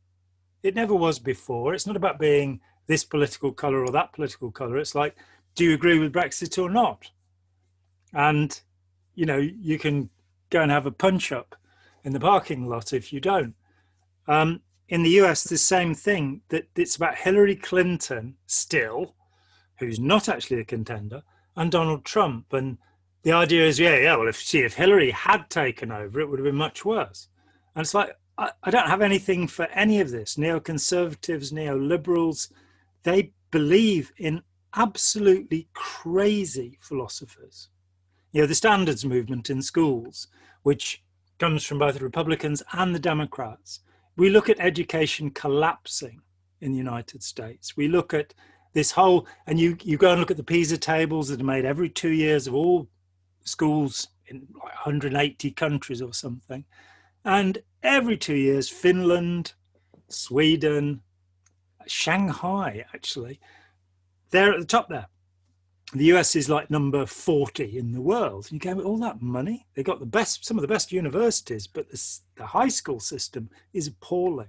It never was before. It's not about being this political colour or that political colour. It's like, do you agree with Brexit or not? And, you know, you can go and have a punch up in the parking lot if you don't. In the US, the same thing, that it's about Hillary Clinton still, who's not actually a contender, and Donald Trump. And the idea is, well, if Hillary had taken over, it would have been much worse. And it's like, I don't have anything for any of this. Neoconservatives, neoliberals, they believe in absolutely crazy philosophers. You know, the standards movement in schools, which comes from both the Republicans and the Democrats. We look at education collapsing in the United States. We look at this whole, and you go and look at the PISA tables that are made every 2 years of all schools in like 180 countries or something. And every 2 years, Finland, Sweden, Shanghai, actually, they're at the top there. The US is like number 40 in the world. You gave it all that money. They got some of the best universities, but the high school system is appalling.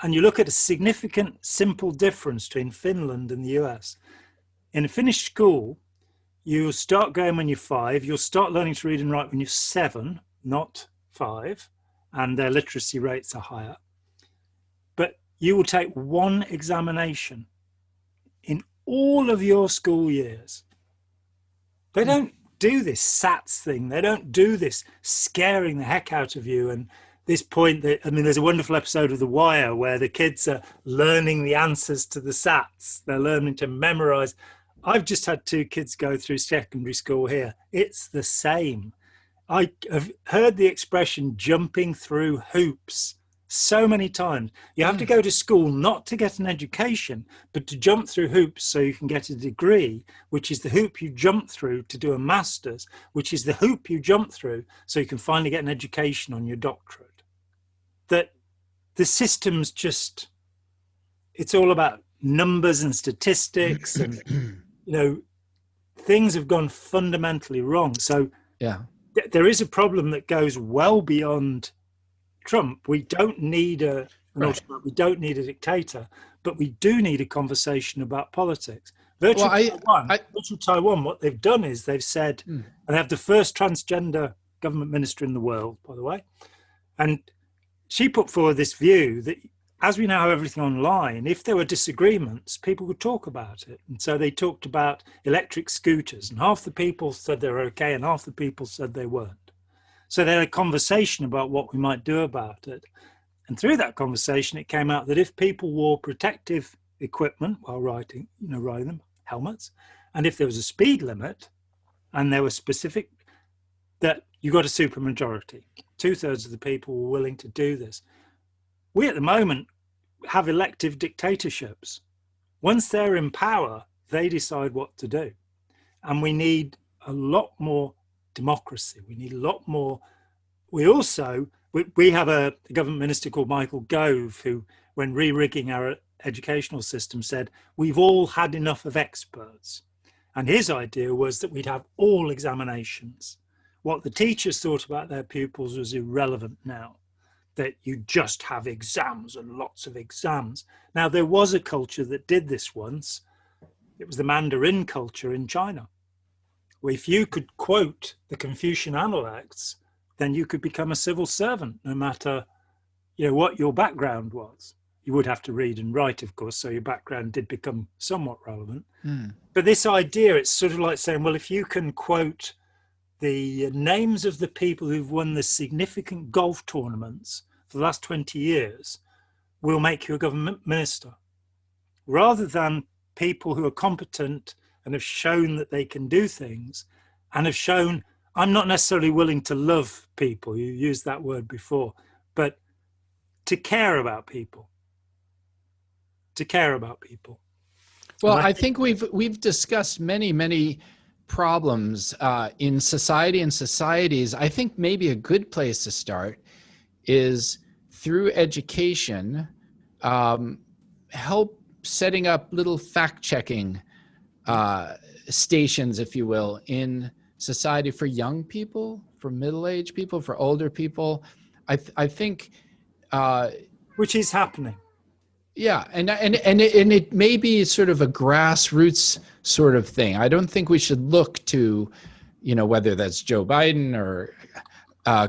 And you look at a significant, simple difference between Finland and the US. In a Finnish school, you start going when you're 5. You'll start learning to read and write when you're 7, not 5. And their literacy rates are higher. But you will take one examination in all of your school years. They don't do this SATs thing. They don't do this scaring the heck out of you. And this point that, I mean, there's a wonderful episode of The Wire where the kids are learning the answers to the SATs. They're learning to memorize. I've just had 2 kids go through secondary school here. It's the same. I have heard the expression jumping through hoops so many times. You have to go to school not to get an education, but to jump through hoops so you can get a degree, which is the hoop you jump through to do a master's, which is the hoop you jump through so you can finally get an education on your doctorate. That the system's just, it's all about numbers and statistics and, you know, things have gone fundamentally wrong. So there is a problem that goes well beyond Trump. We don't need we don't need a dictator, but we do need a conversation about politics. Virtual Taiwan, what they've done is they've said, and they have the first transgender government minister in the world, by the way, and she put forward this view that as we now have everything online, if there were disagreements, people would talk about it. And so they talked about electric scooters, and half the people said they were okay and half the people said they weren't. So they had a conversation about what we might do about it. And through that conversation, it came out that if people wore protective equipment while riding them, helmets, and if there was a speed limit and there was specific, that you got a supermajority. 2/3 of the people were willing to do this. We at the moment have elective dictatorships. Once they're in power, they decide what to do. And we need a lot more democracy. We need a lot more. We have a government minister called Michael Gove, who, when re-rigging our educational system, said, we've all had enough of experts. And his idea was that we'd have all examinations. What the teachers thought about their pupils was irrelevant now, that you just have exams and lots of exams. Now, there was a culture that did this once. It was the Mandarin culture in China. If you could quote the Confucian Analects then you could become a civil servant, no matter, what your background was. You would have to read and write, of course, so your background did become somewhat relevant. But this idea, it's sort of like saying, well, if you can quote the names of the people who've won the significant golf tournaments for the last 20 years, we'll make you a government minister. Rather than people who are competent and have shown that they can do things and have shown, I'm not necessarily willing to love people, you used that word before, but to care about people. Well, I think we've discussed many problems in society and societies. I think maybe a good place to start is through education, help setting up little fact-checking stations, if you will, in society for young people, for middle-aged people, for older people. I think, which is happening. Yeah, and it may be sort of a grassroots sort of thing. I don't think we should look to, whether that's Joe Biden or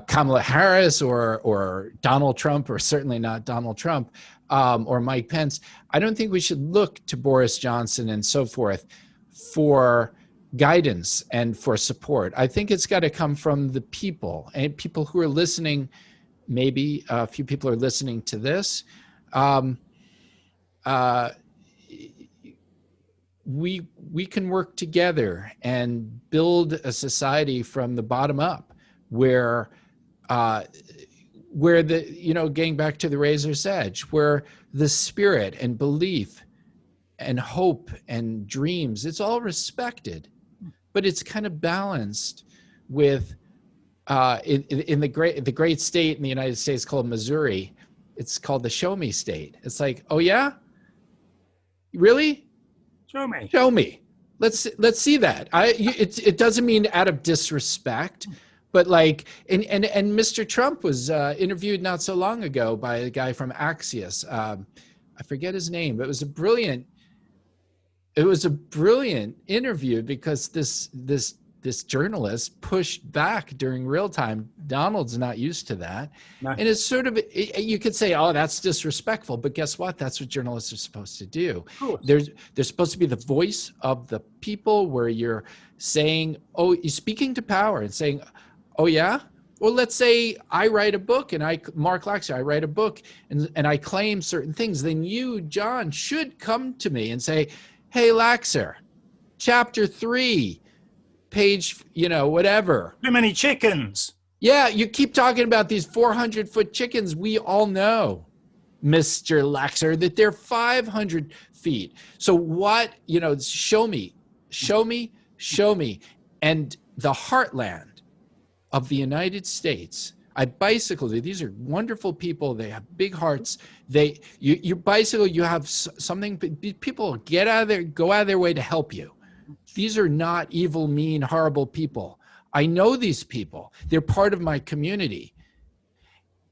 Kamala Harris or Donald Trump, or certainly not Donald Trump, or Mike Pence. I don't think we should look to Boris Johnson and so forth for guidance and for support. I think it's got to come from the people, and people who are listening. Maybe a few people are listening to this. We can work together and build a society from the bottom up, where the getting back to the razor's edge, where the spirit and belief and hope and dreams, it's all respected, but it's kind of balanced with in the great state in the United States called Missouri. It's called the show me state. It's like, oh yeah, really? Show me. Let's see that. It doesn't mean out of disrespect, but like, and Mr. Trump was interviewed not so long ago by a guy from Axios. I forget his name, but it was a brilliant interview, because this journalist pushed back during real time. Donald's not used to that. No. And it's sort of, you could say, oh, that's disrespectful, but guess what? That's what journalists are supposed to do. They're supposed to be the voice of the people, where you're saying, oh, you're speaking to power and saying, oh yeah? Well, let's say I write a book, and Mark Laxer, I write a book and I claim certain things. Then you, John, should come to me and say, hey, Laxer, chapter 3, page, whatever. Too many chickens. Yeah, you keep talking about these 400-foot chickens. We all know, Mr. Laxer, that they're 500 feet. So what, show me. And the heartland of the United States, I bicycle there. These are wonderful people. They have big hearts. You bicycle, you have something, people go out of their way to help you. These are not evil, mean, horrible people. I know these people. They're part of my community.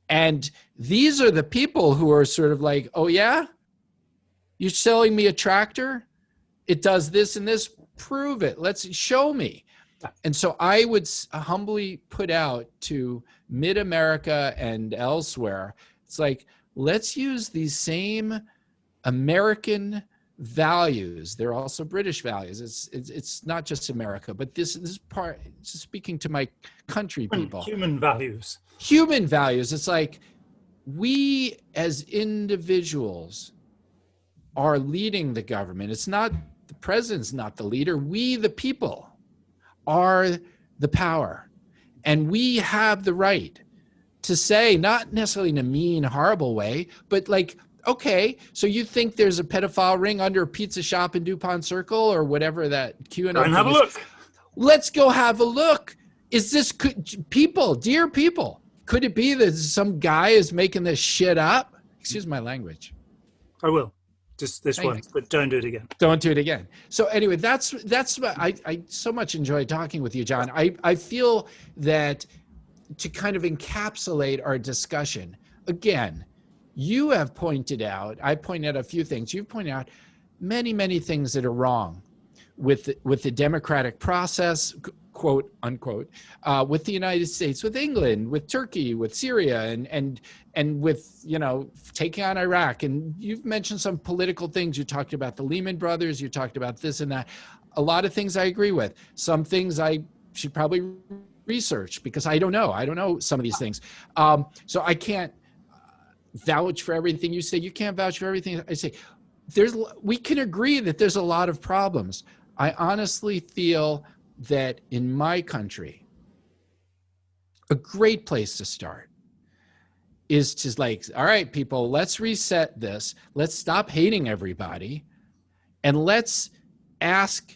And these are the people who are sort of like, oh yeah? You're selling me a tractor? It does this and this? Prove it. Let's show me. And so I would humbly put out to mid-America and elsewhere, it's like, let's use these same American values. They're also British values. It's not just America, but this part, speaking to my country people. Human values. It's like, we as individuals are leading the government. It's not, the president's not the leader. We, the people, are the power. And we have the right to say, not necessarily in a mean, horrible way, but like, okay, so you think there's a pedophile ring under a pizza shop in DuPont Circle or whatever that QAnon and have a look. Let's go have a look. Is this dear people, could it be that some guy is making this shit up? Excuse my language. I will. Just this once, but don't do it again. Don't do it again. So anyway, that's what I so much enjoy talking with you, John. I feel that to kind of encapsulate our discussion, again, you have pointed out, I pointed out a few things. You've pointed out many things that are wrong with the democratic process, quote unquote, with the United States, with England, with Turkey, with Syria, and with, you know, taking on Iraq. And you've mentioned some political things. You talked about the Lehman Brothers. You talked about this and that. A lot of things I agree with. Some things I should probably research because I don't know. I don't know some of these things. So I can't vouch for everything you say. You can't vouch for everything I say. We can agree that there's a lot of problems. I honestly feel that in my country, a great place to start is to like, all right, people, let's reset this. Let's stop hating everybody. And let's ask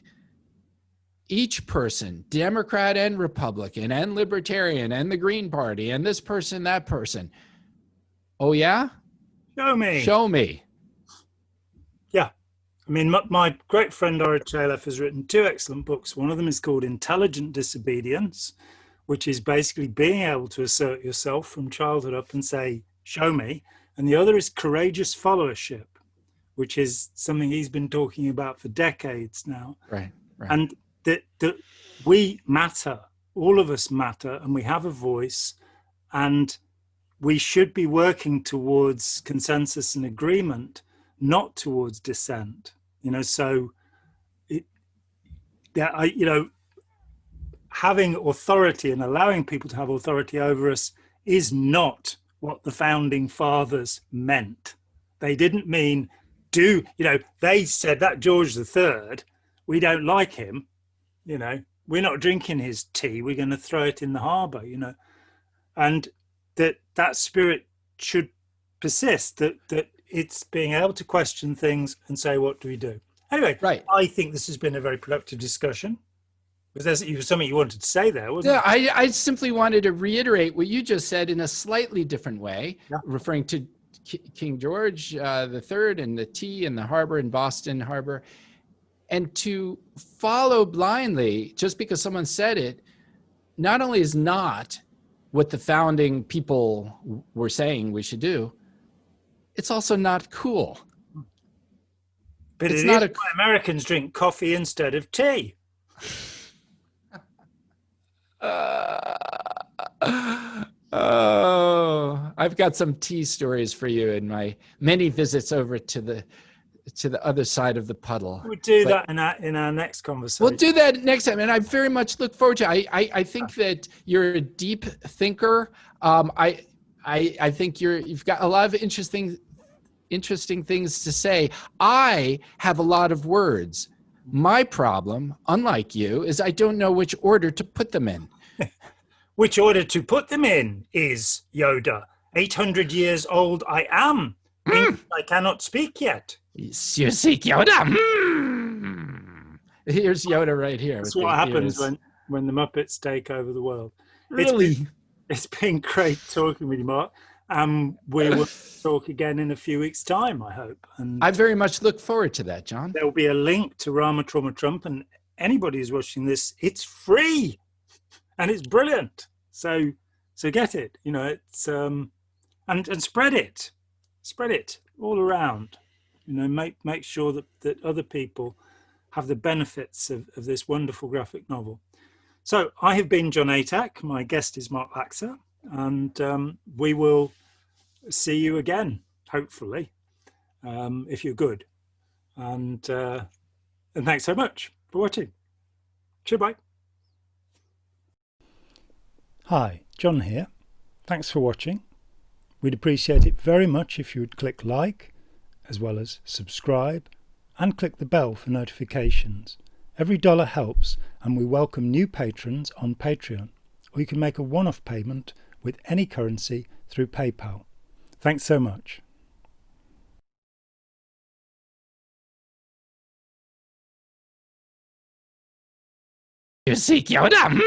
each person, Democrat and Republican and Libertarian and the Green Party and this person, that person. Oh yeah? Show me. Show me. Yeah. I mean, my great friend Ira Chalef has written 2 excellent books. One of them is called Intelligent Disobedience, which is basically being able to assert yourself from childhood up and say, show me. And the other is Courageous Followership, which is something he's been talking about for decades now. Right. And that we matter, all of us matter, and we have a voice, and we should be working towards consensus and agreement, not towards dissent. You know, so having authority and allowing people to have authority over us is not what the founding fathers meant. They didn't mean they said that George III, we don't like him, you know, we're not drinking his tea, we're going to throw it in the harbour, you know, and that spirit should persist, that it's being able to question things and say, what do we do? Anyway, right. I think this has been a very productive discussion. Was there something you wanted to say there, wasn't it? I simply wanted to reiterate what you just said in a slightly different way, referring to King George III and the tea and the harbor in Boston Harbor. And to follow blindly, just because someone said it, not only is not what the founding people were saying we should do, it's also not cool. But it's not why Americans drink coffee instead of tea. Oh, I've got some tea stories for you in my many visits over to the other side of the puddle. We'll do that in our next conversation. We'll do that next time, and I very much look forward to it. I think that you're a deep thinker. I think you've got a lot of interesting things to say. I have a lot of words. My problem, unlike you, is I don't know which order to put them in. Which order to put them in is, Yoda. 800 years old I am. I cannot speak yet. You seek Yoda. Here's Yoda right here. That's what happens when the Muppets take over the world. Really? It's been great talking with you, Mark. We will talk again in a few weeks' time, I hope. And I very much look forward to that, John. There will be a link to Rama Trauma Trump, and anybody who's watching this, it's free and it's brilliant. So get it. You know, it's and spread it. Spread it all around. You know, make sure that other people have the benefits of this wonderful graphic novel. So I have been John Atack. My guest is Mark Laxer, and we will see you again, hopefully, if you're good. And thanks so much for watching. Cheers, bye. Hi, John here. Thanks for watching. We'd appreciate it very much if you would click like, as well as subscribe, and click the bell for notifications. Every dollar helps, and we welcome new patrons on Patreon, or you can make a one-off payment with any currency through PayPal. Thanks so much. You seek Yoda.